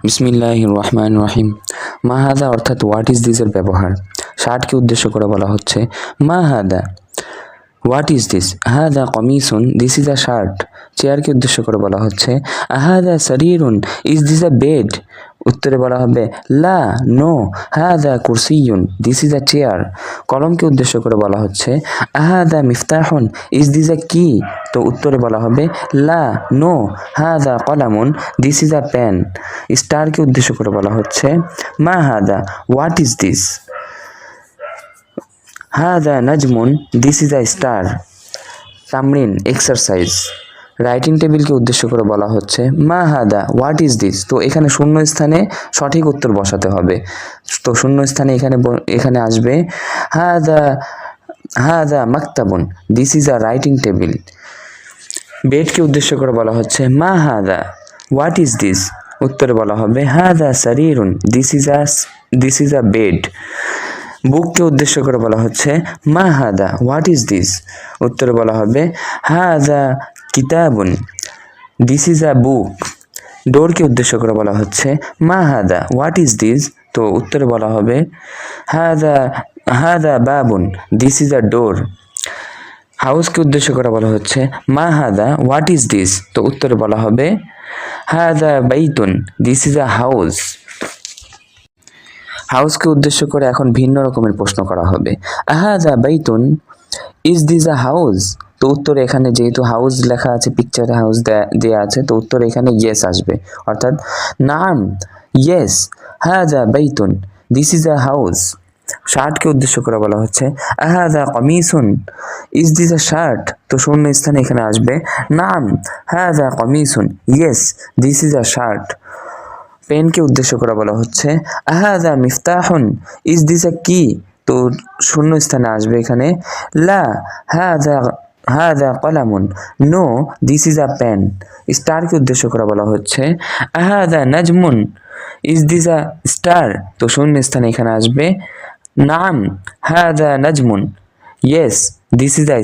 বিসমিল্লাহির রহমানির রহিম। মা হাদা অর্থাৎ হোয়াট ইজ দিসের ব্যবহার শার্টকে উদ্দেশ্য করে বলা হচ্ছে মা হাদা, হোয়াট ইজ দিস। হাদা কমিসুন, দিস ইজ আ শার্ট। চেয়ারকে উদ্দেশ্য করে বলা হচ্ছে হাদা সারিরুন, ইজ দিস আ বেড। উত্তরে বলা হবে লা, নো। হাদা কুরসিয়ুন, দিস ইজ আ চেয়ার। কলমকে উদ্দেশ্য করে বলা হচ্ছে হাদা মিফতাহুন, ইজ দিস আ কি। তো উত্তরে বলা হবে লা, নো। হাদা কলামুন, দিস ইজ আ পেন। স্টারকে উদ্দেশ্য করে বলা হচ্ছে মা হাদা, হোয়াট ইজ দিস। হাদা নাজমুন, দিস ইজ আ স্টার। তামরিন এক্সারসাইজ। রাইটিং টেবিলকে উদ্দেশ্য করে বলা হচ্ছে মা হাদা, হোয়াট ইজ দিস। তো এখানে শূন্য স্থানে সঠিক উত্তর বসাতে হবে। তো শূন্য স্থানে এখানে আসবে হাদা, হাদা মাকতাবুন, this is a writing table. বেডকে উদ্দেশ্য করে বলা হচ্ছে মা হাদা, হোয়াট ইজ দিস। উত্তরে বলা হবে হাদা সারিরুন, দিস ইজ আ বেড। বুককে উদ্দেশ্য করে বলা হচ্ছে মা হাদা, হোয়াট ইজ দিস। উত্তরে বলা হবে হাদা কিতাবুন, দিস ইজ আ বুক। ডোরকে উদ্দেশ্য করে বলা হচ্ছে মা হাদা, হোয়াট ইজ দিস। তো উত্তরে বলা হবে হাদা, হাদা বাবুন, দিস ইজ আ ডোর। হাউসকে উদ্দেশ্য করে বলা হচ্ছে মা হাদা, হোয়াট ইজ দিস। তো উত্তরে বলা হবে হাদা বাইতুন, দিস ইজ আ হাউস। হাউসকে উদ্দেশ্য করে এখন ভিন্ন রকমের প্রশ্ন করা হবে হাদা Baitun, is this a house. তো উত্তরে এখানে যেহেতু হাউস লেখা আছে, পিকচারে হাউস দেয়া আছে, তো উত্তরে এখানে ইয়েস আসবে, অর্থাৎ নাম, ইয়েস। হাদা বাইতুন, দিস ইজ আ হাউস। শার্টকে উদ্দেশ্য করে বলা হচ্ছে হাদা কমিসুন, ইজ দিস আ শার্ট। তো শূন্য স্থানে এখানে আসবে নাম, হাদা কমিসুন, yes, this is a shirt. পেনকে উদ্দেশ্য করে বলা হচ্ছে হাদা মিফতাহুন, ইজ দিস আ কি। তো শূন্য স্থানে আসবে এখানে লা, হাদা, হাদা কলামুন, no, this is a pen. স্টারকে উদ্দেশ্য করে বলা হচ্ছে হাদা নাজমুন, ইজ দিস আ স্টার। তো শূন্য স্থানে এখানে আসবে নাম, হাদা নাজমুন, ইয়েস, দিস ইজ আ